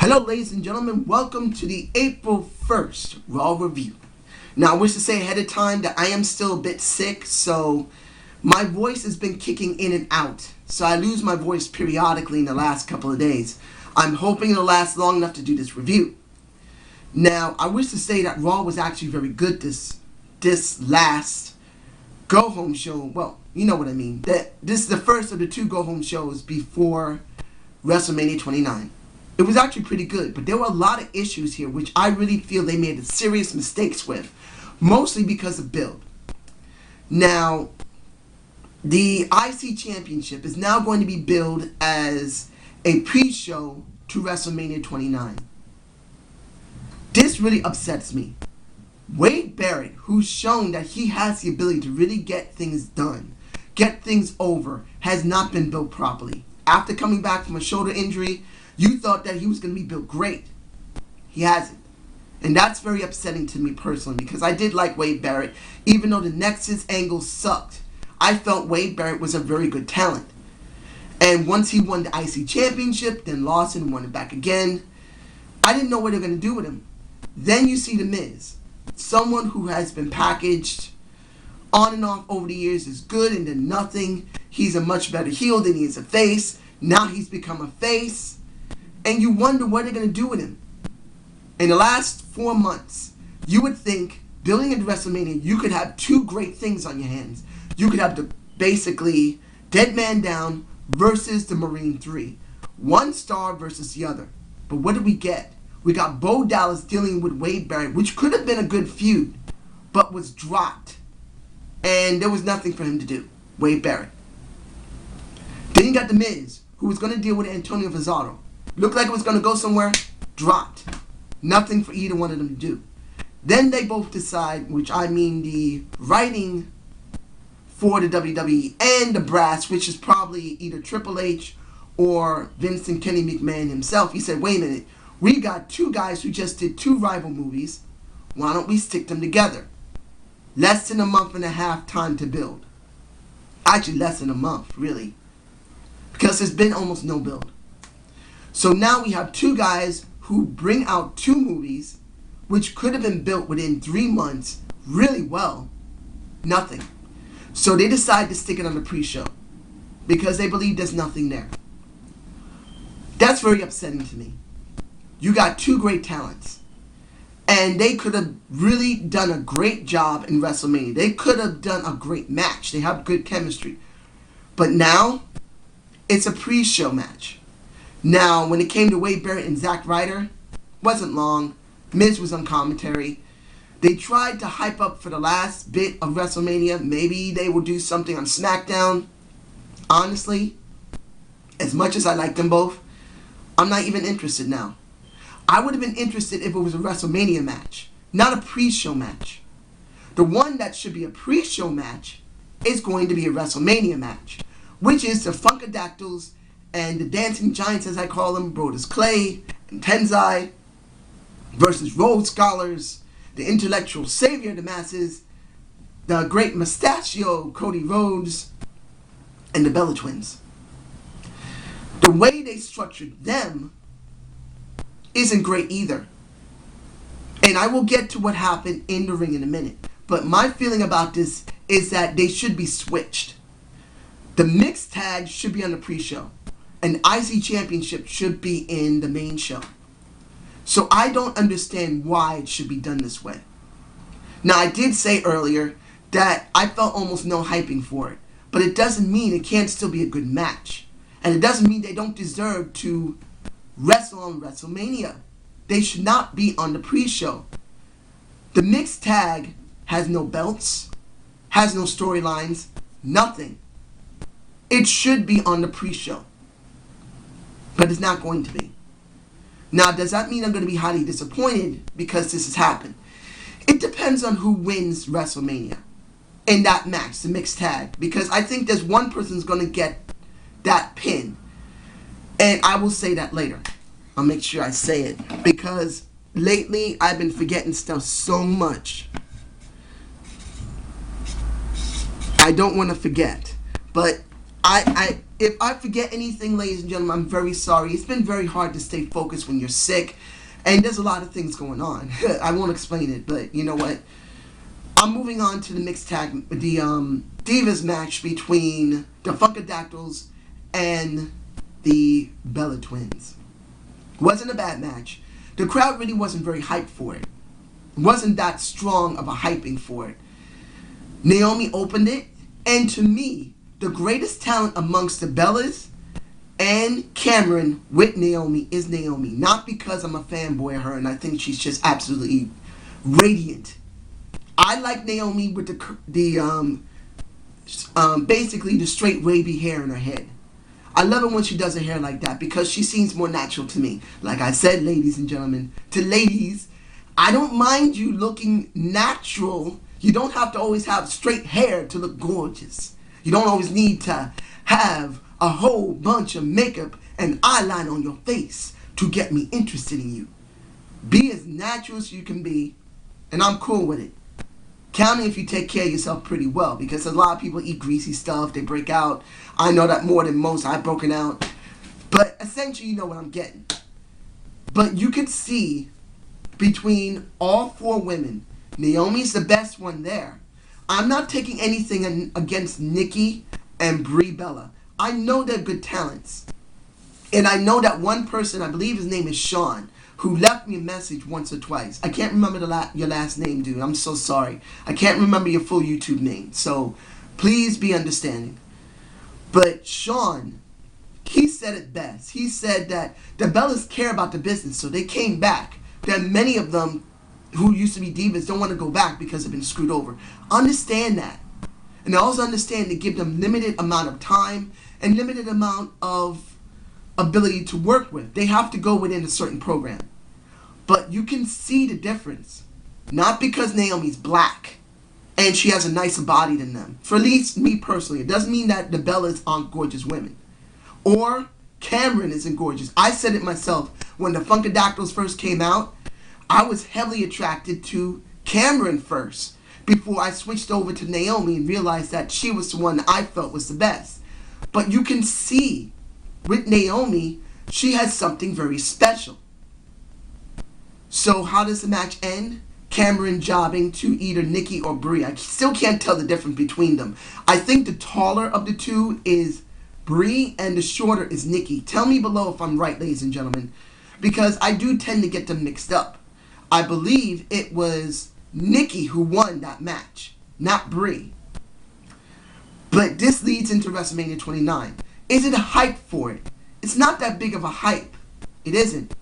Hello ladies and gentlemen, welcome to the April 1st Raw Review. Now I wish to say ahead of time that I am still a bit sick, so my voice has been kicking in and out. So I lose my voice periodically in the last couple of days. I'm hoping it'll last long enough to do this review. Now I wish to say that Raw was actually very good this last go-home show. Well, you know what I mean. That this is the first of the two go-home shows before WrestleMania 29. It was actually pretty good, but there were a lot of issues here which I really feel they made serious mistakes with, mostly because of build. Now, the IC Championship is now going to be billed as a pre-show to WrestleMania 29. This really upsets me. Wade Barrett, who's shown that he has the ability to really get things done, get things over, has not been built properly. After coming back from a shoulder injury, you thought that he was going to be built great. He hasn't. And that's very upsetting to me personally, because I did like Wade Barrett. Even though the Nexus angle sucked, I felt Wade Barrett was a very good talent. And once he won the IC Championship, then lost and won it back again, I didn't know what they were going to do with him. Then you see The Miz. Someone who has been packaged on and off over the years is good and then nothing. He's a much better heel than he is a face. Now he's become a face. And you wonder what they're going to do with him. In the last 4 months, you would think, building into WrestleMania, you could have two great things on your hands. You could have the basically Dead Man Down versus the Marine 3. One star versus the other. But what did we get? We got Bo Dallas dealing with Wade Barrett, which could have been a good feud, but was dropped. And there was nothing for him to do. Wade Barrett. Then you got The Miz, who was going to deal with Antonio Cesaro. Looked like it was going to go somewhere, dropped. Nothing for either one of them to do. Then they both decide, which I mean the writing for the WWE and the brass, which is probably either Triple H or Vince and Kenny McMahon himself. He said, wait a minute, we got two guys who just did two rival movies. Why don't we stick them together? Less than a month and a half time to build. Actually, less than a month, really. Because there's been almost no build. So now we have two guys who bring out two movies which could have been built within 3 months really well. Nothing. So they decide to stick it on the pre-show because they believe there's nothing there. That's very upsetting to me. You got two great talents and they could have really done a great job in WrestleMania. They could have done a great match. They have good chemistry. But now it's a pre-show match. Now, when it came to Wade Barrett and Zack Ryder, wasn't long. Miz was on commentary. They tried to hype up for the last bit of WrestleMania. Maybe they will do something on SmackDown. Honestly, as much as I like them both, I'm not even interested now. I would have been interested if it was a WrestleMania match, not a pre-show match. The one that should be a pre-show match is going to be a WrestleMania match, which is the Funkadactyls and the Dancing Giants, as I call them, Brodus Clay and Tenzai, versus Rhodes Scholars, the intellectual savior of the masses, the great mustachio Cody Rhodes, and the Bella Twins. The way they structured them isn't great either. And I will get to what happened in the ring in a minute. But my feeling about this is that they should be switched. The mixed tag should be on the pre-show. An IC Championship should be in the main show. So I don't understand why it should be done this way. Now, I did say earlier that I felt almost no hyping for it. But it doesn't mean it can't still be a good match. And it doesn't mean they don't deserve to wrestle on WrestleMania. They should not be on the pre-show. The mixed tag has no belts, has no storylines, nothing. It should be on the pre-show. But it's not going to be. Now, does that mean I'm going to be highly disappointed because this has happened? It depends on who wins WrestleMania in that match, the mixed tag. Because I think there's one person who's going to get that pin. And I will say that later. I'll make sure I say it. Because lately, I've been forgetting stuff so much. I don't want to forget. But If I forget anything, ladies and gentlemen, I'm very sorry. It's been very hard to stay focused when you're sick, and there's a lot of things going on. I won't explain it, but you know what? I'm moving on to the mixed tag, the Divas match between the Funkadactyls and the Bella Twins. Wasn't a bad match. The crowd really wasn't very hyped for it. Wasn't that strong of a hyping for it. Naomi opened it, and to me, the greatest talent amongst the Bellas and Cameron with Naomi is Naomi. Not because I'm a fanboy of her and I think she's just absolutely radiant. I like Naomi with the basically the straight wavy hair in her head. I love it when she does her hair like that because she seems more natural to me. Like I said, ladies and gentlemen, to ladies, I don't mind you looking natural. You don't have to always have straight hair to look gorgeous. You don't always need to have a whole bunch of makeup and eyeliner on your face to get me interested in you. Be as natural as you can be, and I'm cool with it. Counting if you take care of yourself pretty well, because a lot of people eat greasy stuff, they break out. I know that more than most, I've broken out. But essentially, you know what I'm getting. But you could see between all four women, Naomi's the best one there. I'm not taking anything against Nikki and Brie Bella. I know they're good talents. And I know that one person, I believe his name is Sean, who left me a message once or twice. I can't remember your last name, dude. I'm so sorry. I can't remember your full YouTube name. So please be understanding. But Sean, he said it best. He said that the Bellas care about the business, so they came back. That many of them who used to be divas don't want to go back because they've been screwed over. Understand that. And I also understand to give them limited amount of time and limited amount of ability to work with. They have to go within a certain program. But you can see the difference. Not because Naomi's black and she has a nicer body than them. For at least me personally, it doesn't mean that the Bellas aren't gorgeous women. Or Cameron isn't gorgeous. I said it myself. When the Funkadactyls first came out, I was heavily attracted to Cameron first before I switched over to Naomi and realized that she was the one that I felt was the best. But you can see with Naomi, she has something very special. So how does the match end? Cameron jobbing to either Nikki or Brie. I still can't tell the difference between them. I think the taller of the two is Brie and the shorter is Nikki. Tell me below if I'm right, ladies and gentlemen, because I do tend to get them mixed up. I believe it was Nikki who won that match, not Brie. But this leads into WrestleMania 29. Is it a hype for it? It's not that big of a hype. It isn't.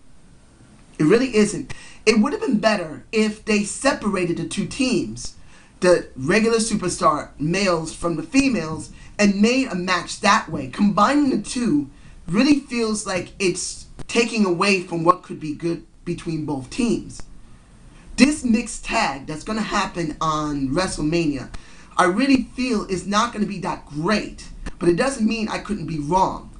It really isn't. It would have been better if they separated the two teams, the regular superstar males from the females, and made a match that way. Combining the two really feels like it's taking away from what could be good between both teams. This mixed tag that's going to happen on WrestleMania, I really feel is not going to be that great. But it doesn't mean I couldn't be wrong.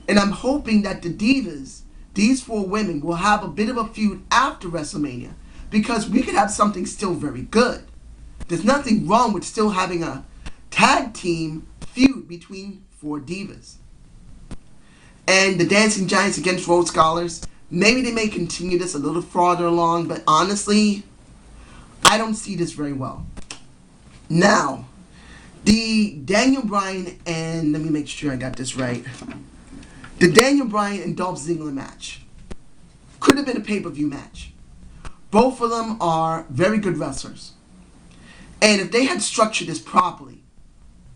And I'm hoping that the Divas, these four women, will have a bit of a feud after WrestleMania. Because we could have something still very good. There's nothing wrong with still having a tag team feud between four divas. And the Dancing Giants against Rhodes Scholars, maybe they may continue this a little farther along, but honestly, I don't see this very well. Now, the Daniel Bryan and, let me make sure I got this right. The Daniel Bryan and Dolph Ziggler match could have been a pay-per-view match. Both of them are very good wrestlers. And if they had structured this properly,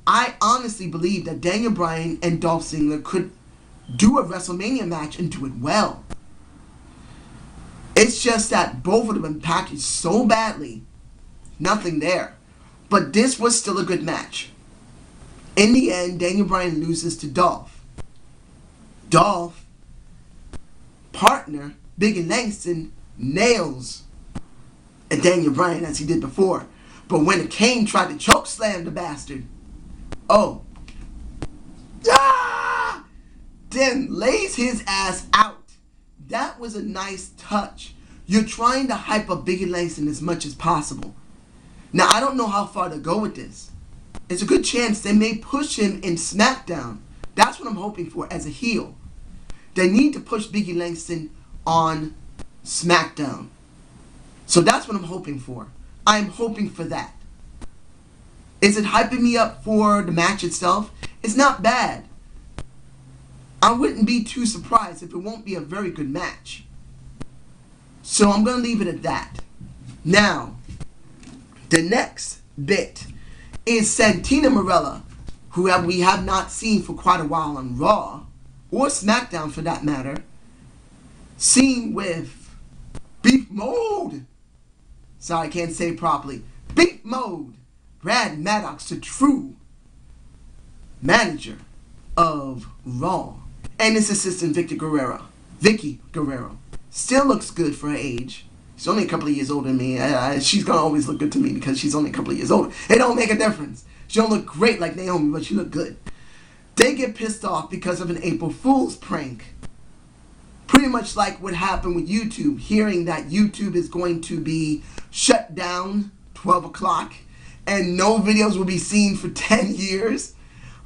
I honestly believe that Daniel Bryan and Dolph Ziggler could do a WrestleMania match and do it well. It's just that both of them been packaged so badly, nothing there. But this was still a good match. In the end, Daniel Bryan loses to Dolph. Dolph, partner, Big and Langston, nails Daniel Bryan as he did before. But when Kane tried to choke slam the bastard, then lays his ass out. That was a nice touch. You're trying to hype up Biggie Langston as much as possible. Now, I don't know how far to go with this. It's a good chance they may push him in SmackDown. That's That's what I'm hoping for as a heel. They need to push Biggie Langston on SmackDown. So that's what I'm hoping for. I'm hoping for that. Is it hyping me up for the match itself? It's not bad. I wouldn't be too surprised if it won't be a very good match. So I'm going to leave it at that. Now, the next bit is Santina Marella, who we have not seen for quite a while on Raw, or SmackDown for that matter, seen with Beef Mode. Sorry, I can't say it properly. Beef Mode. Brad Maddox, the true manager of Raw. And his assistant, Vicky Guerrero. Still looks good for her age. She's only a couple of years older than me. She's going to always look good to me because she's only a couple of years older. It don't make a difference. She don't look great like Naomi, but she look good. They get pissed off because of an April Fool's prank. Pretty much like what happened with YouTube. Hearing that YouTube is going to be shut down 12 o'clock and no videos will be seen for 10 years.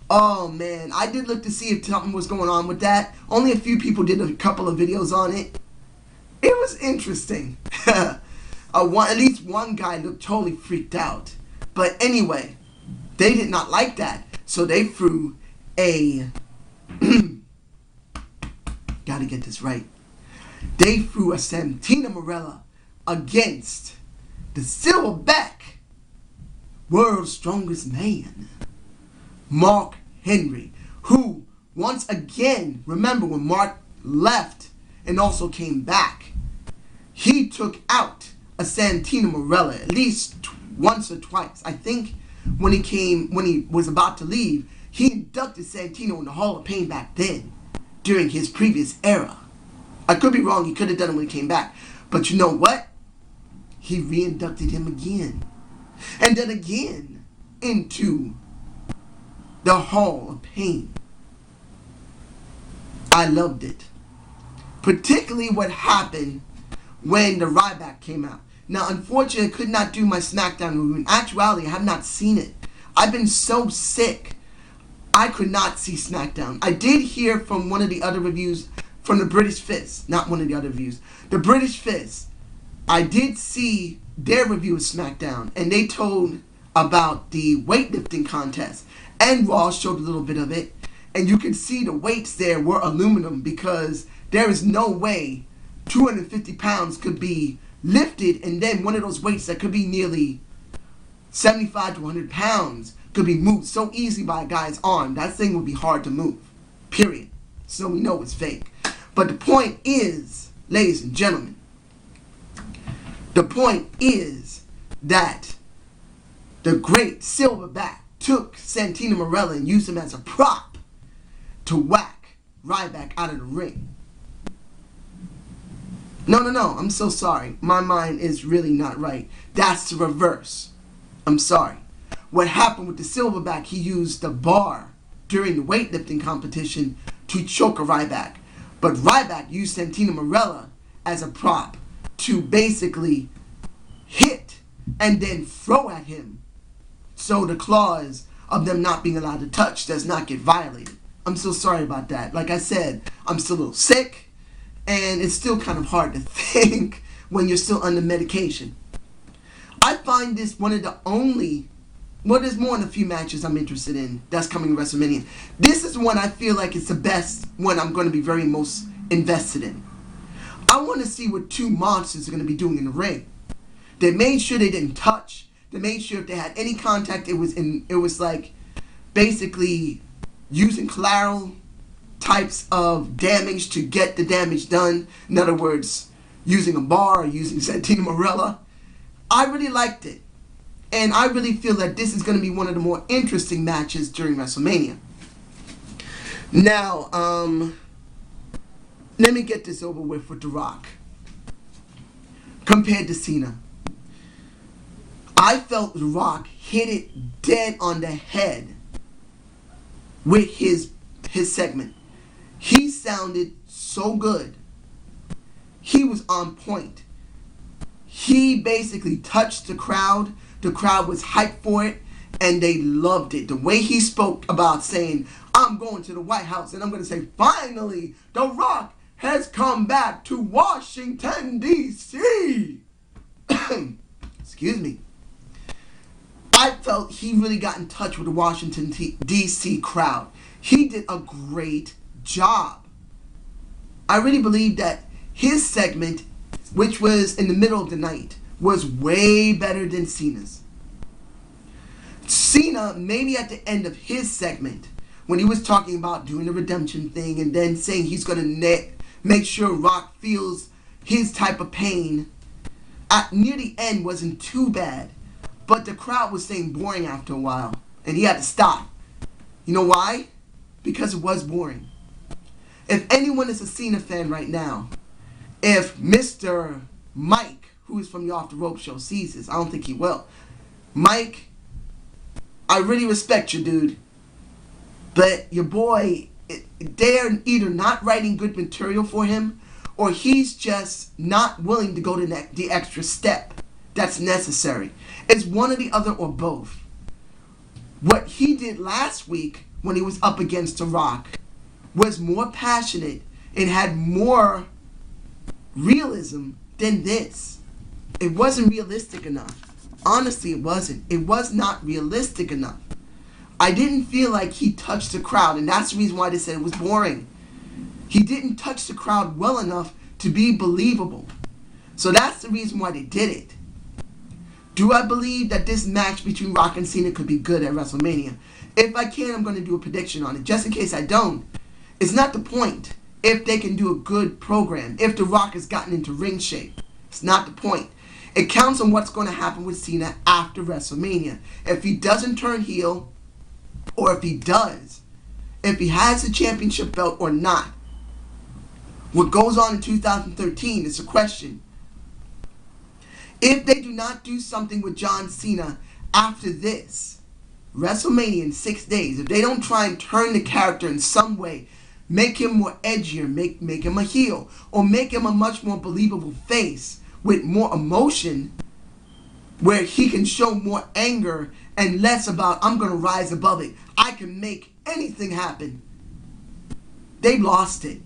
Oh man, I did look to see if something was going on with that. Only a few people did a couple of videos on it. It was interesting. At least one guy looked totally freaked out. But anyway, they did not like that. So they threw a... gotta get this right. They threw a Santina Marella against the Silverback World's Strongest Man, Mark Henry, who once again, remember when Mark left and also came back, he took out a Santina Marella at least once or twice. I think when he was about to leave, he inducted Santino in the Hall of Pain back then, during his previous era. I could be wrong, he could have done it when he came back. But you know what? He re-inducted him again. And then again into the Hall of Pain. I loved it. Particularly what happened when the Ryback came out. Now, unfortunately, I could not do my SmackDown review. In actuality, I have not seen it. I've been so sick, I could not see SmackDown. I did hear from one of the other reviews, from the British Fist. Not one of the other reviews. The British Fist. I did see their review of SmackDown, and they told about the weightlifting contest. And Raw showed a little bit of it. And you can see the weights there were aluminum because there is no way 250 pounds could be lifted, and then one of those weights that could be nearly 75 to 100 pounds could be moved so easily by a guy's arm. That thing would be hard to move. Period. So we know it's fake. But the point is, ladies and gentlemen, the point is that the great Silverback took Santina Marella and used him as a prop to whack Ryback out of the ring. No, I'm so sorry. My mind is really not right. That's the reverse. I'm sorry. What happened with the Silverback, he used the bar during the weightlifting competition to choke a Ryback. But Ryback used Santina Marella as a prop to basically hit and then throw at him, so the clause of them not being allowed to touch does not get violated. I'm so sorry about that. Like I said, I'm still a little sick, and it's still kind of hard to think when you're still under medication. I find this one of the only, well, there's more than a few matches I'm interested in that's coming to WrestleMania. This is one I feel like it's the best one I'm going to be very most invested in. I want to see what two monsters are going to be doing in the ring. They made sure they didn't touch. They made sure if they had any contact, it was like basically using collateral types of damage to get the damage done. In other words, using a bar or using Santina Marella. I really liked it. And I really feel that this is going to be one of the more interesting matches during WrestleMania. Now, let me get this over with The Rock. Compared to Cena, I felt The Rock hit it dead on the head with his segment. He sounded so good. He was on point. He basically touched the crowd. The crowd was hyped for it. and they loved it. The way he spoke about saying, I'm going to the White House and I'm going to say, finally, The Rock has come back to Washington, D.C. Excuse me. I felt he really got in touch with the Washington, D.C. crowd. He did a great job. I really believe that his segment, which was in the middle of the night, was way better than Cena's. Cena, maybe at the end of his segment, when he was talking about doing the redemption thing and then saying he's going to make sure Rock feels his type of pain, near the end wasn't too bad. But the crowd was saying boring after a while, and he had to stop. You know why? Because it was boring. If anyone is a Cena fan right now, if Mr. Mike, who is from the Off the Rope show, sees this, I don't think he will. Mike, I really respect you, dude. But your boy, they're either not writing good material for him, or he's just not willing to go to the extra step that's necessary. It's one or the other or both. What he did last week when he was up against The Rock was more passionate and had more realism than this. It wasn't realistic enough. Honestly, it wasn't. It was not realistic enough. I didn't feel like he touched the crowd, and that's the reason why they said it was boring. He didn't touch the crowd well enough to be believable. So that's the reason why they did it. Do I believe that this match between Rock and Cena could be good at WrestleMania? If I can, I'm going to do a prediction on it. Just in case I don't, it's not the point if they can do a good program, if The Rock has gotten into ring shape. It's not the point. It counts on what's going to happen with Cena after WrestleMania. If he doesn't turn heel, or if he does, if he has the championship belt or not. What goes on in 2013 is a question. If they do not do something with John Cena after this, WrestleMania in 6 days, if they don't try and turn the character in some way, make him more edgier, make him a heel, or make him a much more believable face with more emotion, where he can show more anger and less about, I'm going to rise above it, I can make anything happen. They lost it.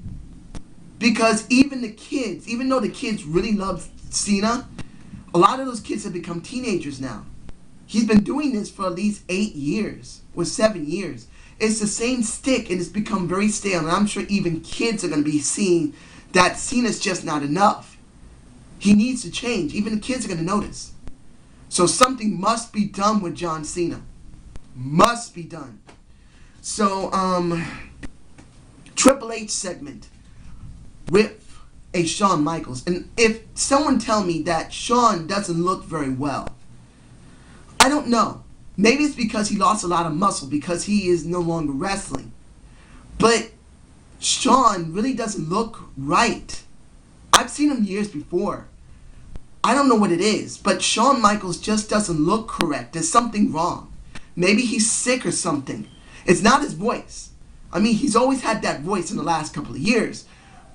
Because even the kids, even though the kids really love Cena, a lot of those kids have become teenagers now. He's been doing this for at least 8 years or 7 years. It's the same stick and it's become very stale. And I'm sure even kids are going to be seeing that Cena's just not enough. He needs to change. Even the kids are going to notice. So something must be done with John Cena. Must be done. So, Triple H segment with a Shawn Michaels. And if someone tell me that Shawn doesn't look very well, I don't know. Maybe it's because he lost a lot of muscle because he is no longer wrestling. But Shawn really doesn't look right. I've seen him years before. I don't know what it is, but Shawn Michaels just doesn't look correct. There's something wrong. Maybe he's sick or something. It's not his voice. I mean, he's always had that voice in the last couple of years.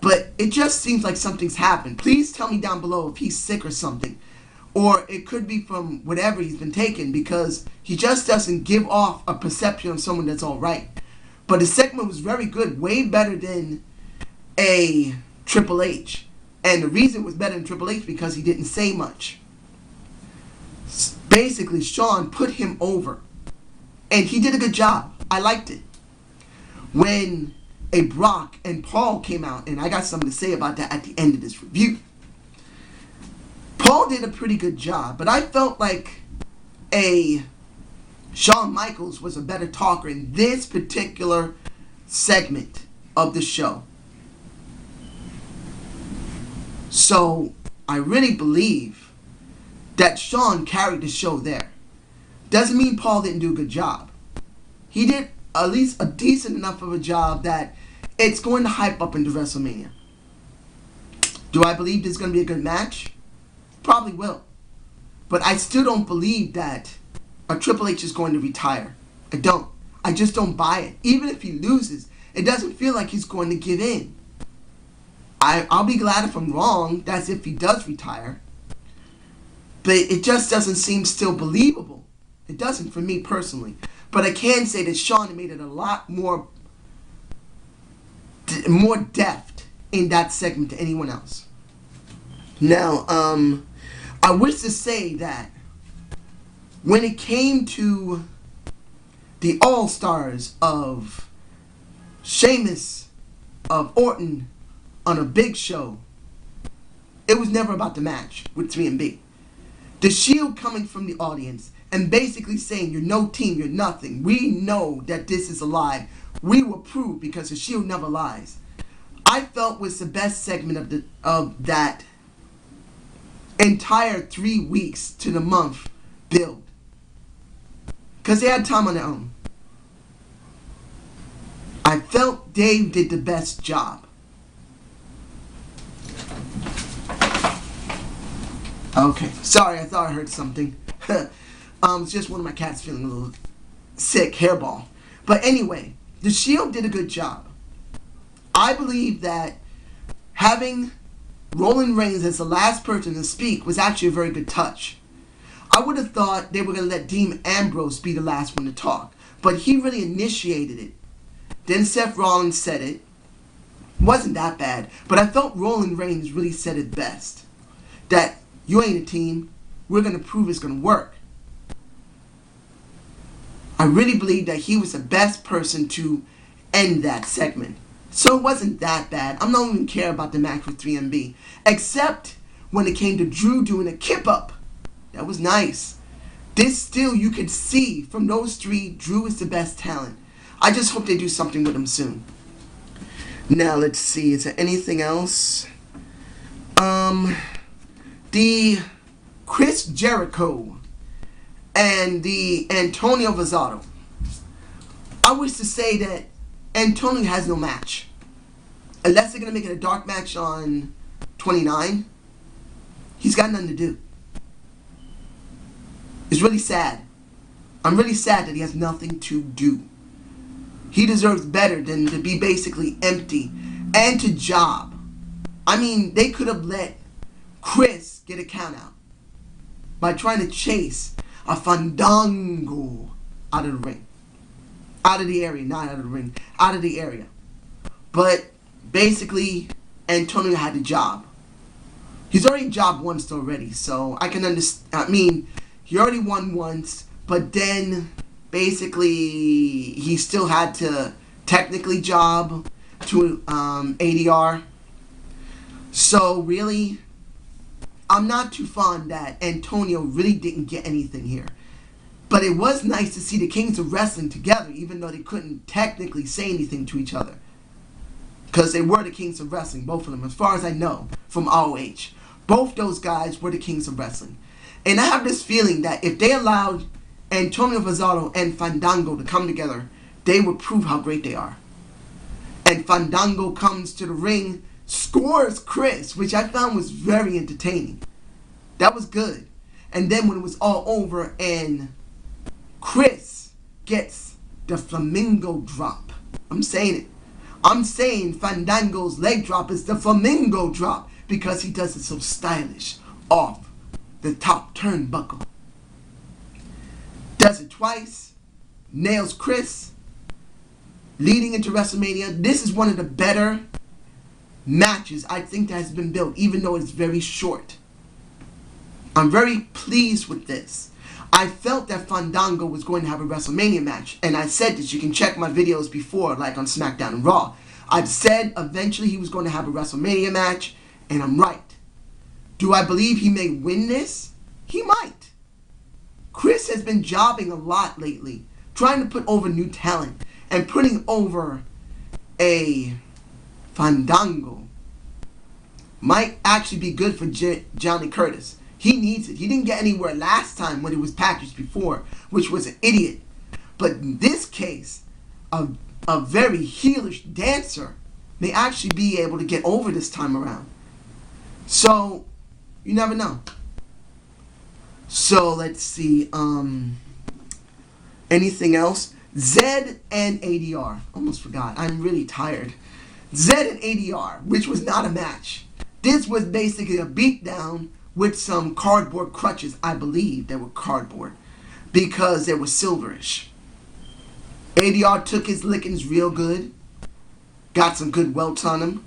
But it just seems like something's happened. Please tell me down below if he's sick or something. Or it could be from whatever he's been taking, because he just doesn't give off a perception of someone that's all right. But the segment was very good, way better than a Triple H. And the reason it was better than Triple H because he didn't say much. Basically, Shawn put him over. And he did a good job. I liked it. When a Brock and Paul came out, and I got something to say about that at the end of this review. Paul did a pretty good job, but I felt like a Shawn Michaels was a better talker in this particular segment of the show. So I really believe that Shawn carried the show there. Doesn't mean Paul didn't do a good job. He did at least a decent enough of a job that it's going to hype up into WrestleMania. Do I believe this is going to be a good match? Probably will. But I still don't believe that a Triple H is going to retire. I don't. I just don't buy it. Even if he loses, it doesn't feel like he's going to give in. I'll be glad if I'm wrong. That's if he does retire. But it just doesn't seem still believable. It doesn't for me personally. But I can say that Shawn made it a lot more deft in that segment to anyone else. Now, I wish to say that when it came to the All-Stars of Sheamus, of Orton, on a big show, it was never about the match with 3MB. The Shield coming from the audience and basically saying, you're no team, you're nothing. We know that this is a lie. We will prove because the Shield never lies. I felt was the best segment of that entire 3 weeks to the month build. Because they had time on their own. I felt Dave did the best job. Okay, sorry, I thought I heard something. It's just one of my cats feeling a little sick, hairball. But anyway, the Shield did a good job. I believe that having Roman Reigns as the last person to speak was actually a very good touch. I would have thought they were going to let Dean Ambrose be the last one to talk, but he really initiated it. Then Seth Rollins said it. Wasn't that bad, but I felt Roman Reigns really said it best. That you ain't a team, we're going to prove it's going to work. I really believe that he was the best person to end that segment. So it wasn't that bad. I don't even care about the match with 3MB. Except when it came to Drew doing a kip-up. That was nice. This still, you could see from those three, Drew is the best talent. I just hope they do something with him soon. Now, let's see. Is there anything else? The Chris Jericho and the Antonio Vazzato. I wish to say that Antonio has no match. Unless they're going to make it a dark match on 29, he's got nothing to do. It's really sad. I'm really sad that he has nothing to do. He deserves better than to be basically empty and to job. I mean, they could have let Chris get a count out by trying to chase a Fandango out of the ring. Out of the area, not out of the ring. Out of the area. But basically, Antonio had the job. He's already jobbed once already, so I can understand. I mean, he already won once, but then basically he still had to technically job to ADR. So really, I'm not too fond that Antonio really didn't get anything here. But it was nice to see the Kings of Wrestling together, even though they couldn't technically say anything to each other. Because they were the Kings of Wrestling, both of them, as far as I know, from ROH. Both those guys were the Kings of Wrestling. And I have this feeling that if they allowed Antonio Vazzato and Fandango to come together, they would prove how great they are. And Fandango comes to the ring, scores Chris, which I found was very entertaining. That was good. And then when it was all over and Chris gets the flamingo drop. I'm saying it. I'm saying Fandango's leg drop is the flamingo drop because he does it so stylish off the top turnbuckle. Does it twice. Nails Chris. Leading into WrestleMania. This is one of the better matches I think that has been built, even though it's very short. I'm very pleased with this. I felt that Fandango was going to have a WrestleMania match. And I said this. You can check my videos before, like on SmackDown and Raw. I've said eventually he was going to have a WrestleMania match. And I'm right. Do I believe he may win this? He might. Chris has been jobbing a lot lately. Trying to put over new talent. And putting over a Fandango might actually be good for Johnny Curtis. He needs it. He didn't get anywhere last time when it was packaged before, which was an idiot. But in this case, a very heelish dancer may actually be able to get over this time around. So, you never know. So, let's see. Anything else? Zed and ADR. Almost forgot. I'm really tired. Zed and ADR, which was not a match. This was basically a beatdown with some cardboard crutches. I believe they were cardboard. because they were silverish. ADR took his lickings real good, got some good welts on him.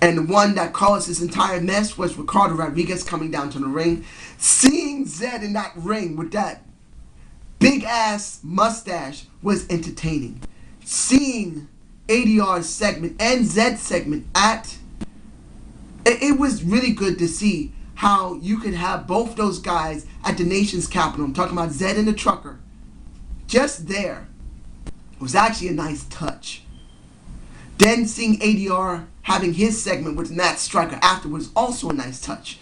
And the one that caused this entire mess was Ricardo Rodriguez coming down to the ring. Seeing Zed in that ring with that big ass mustache was entertaining. Seeing ADR's segment and Zed's segment it was really good to see how you could have both those guys at the nation's capital. I'm talking about Zed and the Trucker. Just there was actually a nice touch. Then seeing ADR having his segment with Matt Striker afterwards, also a nice touch.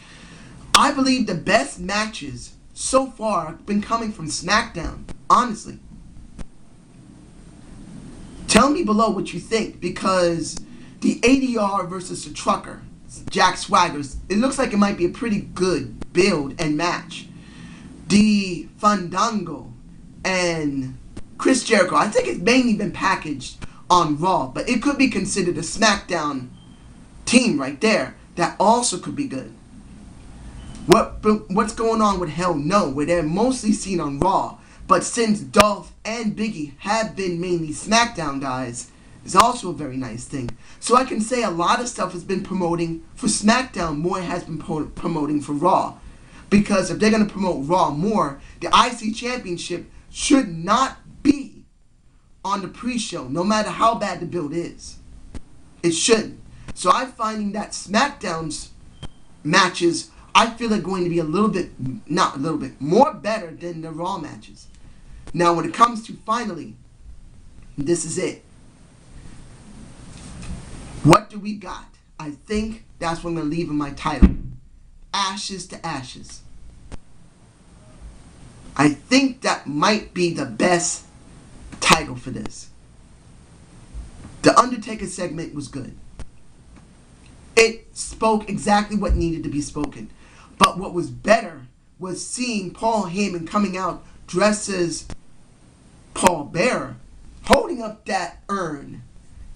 I believe the best matches so far have been coming from SmackDown, honestly. Tell me below what you think, because the ADR versus the Trucker, Jack Swaggers, it looks like it might be a pretty good build and match. The Fandango and Chris Jericho, I think it's mainly been packaged on Raw, but it could be considered a SmackDown team right there that also could be good. What's going on with Hell No, where they're mostly seen on Raw, but since Dolph and Biggie have been mainly SmackDown guys, is also a very nice thing. So I can say a lot of stuff has been promoting for SmackDown more has been promoting for Raw. Because if they're going to promote Raw more, the IC Championship should not be on the pre-show, no matter how bad the build is. It shouldn't. So I'm finding that SmackDown's matches, I feel are going to be more better than the Raw matches. Now when it comes to finally, this is it. What do we got? I think that's what I'm going to leave in my title. Ashes to Ashes. I think that might be the best title for this. The Undertaker segment was good. It spoke exactly what needed to be spoken. But what was better was seeing Paul Heyman coming out dressed as Paul Bearer, holding up that urn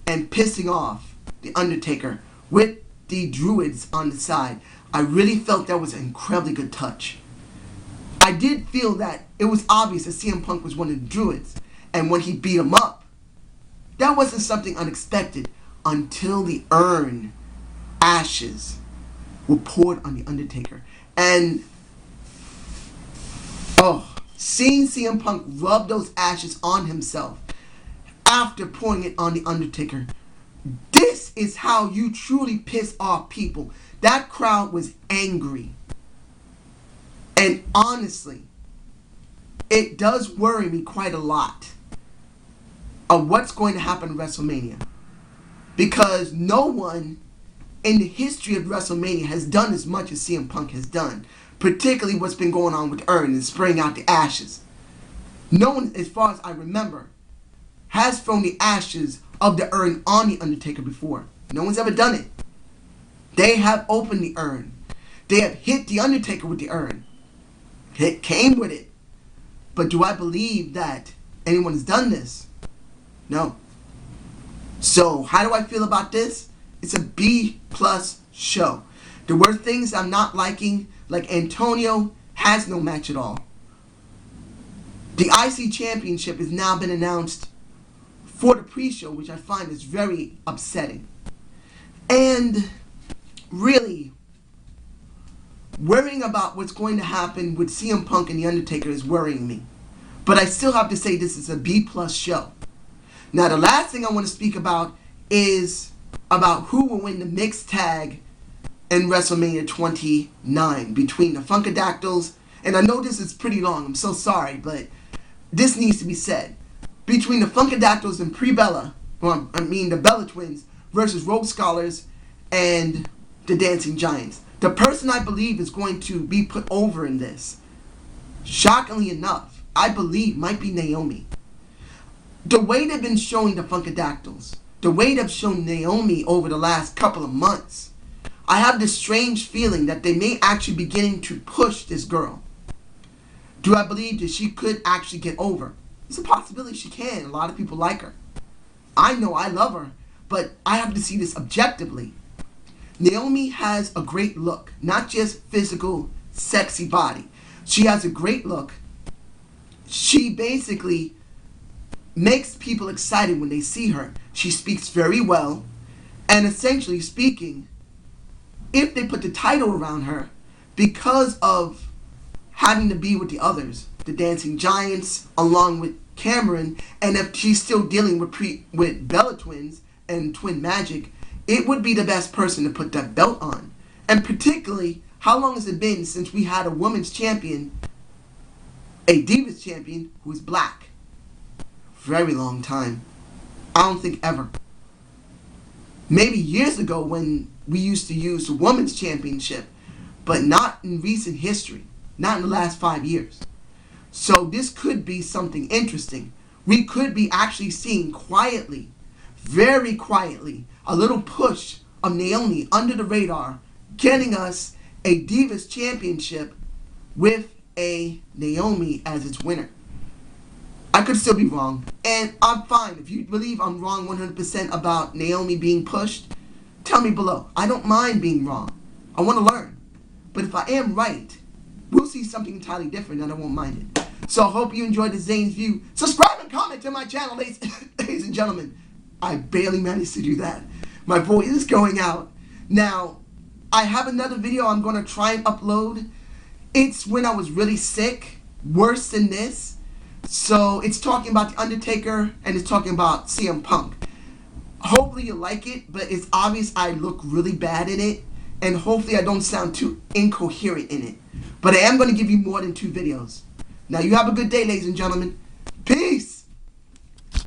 and pissing off the Undertaker with the Druids on the side. I really felt that was an incredibly good touch. I did feel that it was obvious that CM Punk was one of the Druids. And when he beat him up, that wasn't something unexpected until the urn ashes were poured on the Undertaker. And seeing CM Punk rub those ashes on himself after pouring it on the Undertaker, this is how you truly piss off people. That crowd was angry. And honestly, it does worry me quite a lot of what's going to happen at WrestleMania. Because no one in the history of WrestleMania has done as much as CM Punk has done. Particularly what's been going on with Urn and spraying out the ashes. No one, as far as I remember, has thrown the ashes of the urn on the Undertaker before. No one's ever done it. They have opened the urn. They have hit the Undertaker with the urn. It came with it. But do I believe that anyone has done this? No. So, how do I feel about this? It's a B+ show. There were things I'm not liking, like Antonio has no match at all. The IC Championship has now been announced for the pre-show, which I find is very upsetting. And really, worrying about what's going to happen with CM Punk and The Undertaker is worrying me. But I still have to say this is a B+ show. Now, the last thing I want to speak about is about who will win the mixed tag in WrestleMania 29 between the Funkadactyls, and I know this is pretty long, I'm so sorry, but this needs to be said. Between the Funkadactyls and the Bella Twins versus Rogue Scholars and the Dancing Giants. The person I believe is going to be put over in this, shockingly enough, I believe might be Naomi. The way they've been showing the Funkadactyls, the way they've shown Naomi over the last couple of months, I have this strange feeling that they may actually be beginning to push this girl. Do I believe that she could actually get over? It's a possibility she can. A lot of people like her. I know I love her, but I have to see this objectively. Naomi has a great look, not just physical, sexy body. She has a great look. she basically makes people excited when they see her. She speaks very well, and essentially speaking, if they put the title around her, because of having to be with the others, the Dancing Giants, along with Cameron, and if she's still dealing with Bella Twins and Twin Magic, it would be the best person to put that belt on. And particularly, how long has it been since we had a women's champion, a Divas champion, who is black? Very long time. I don't think ever. Maybe years ago when we used to use the women's championship, but not in recent history. Not in the last 5 years. So this could be something interesting. We could be actually seeing quietly, very quietly, a little push of Naomi under the radar, getting us a Divas championship with a Naomi as its winner. I could still be wrong, and I'm fine. If you believe I'm wrong 100% about Naomi being pushed, tell me below. I don't mind being wrong. I want to learn. But if I am right, we'll see something entirely different and I won't mind it. So I hope you enjoyed the Zane's View. Subscribe and comment to my channel, ladies and gentlemen. I barely managed to do that. My voice is going out. Now, I have another video I'm going to try and upload. It's when I was really sick, worse than this. So it's talking about The Undertaker and it's talking about CM Punk. Hopefully you like it, but it's obvious I look really bad in it. And hopefully I don't sound too incoherent in it. But I am going to give you more than 2 videos. Now you have a good day, ladies and gentlemen. Peace!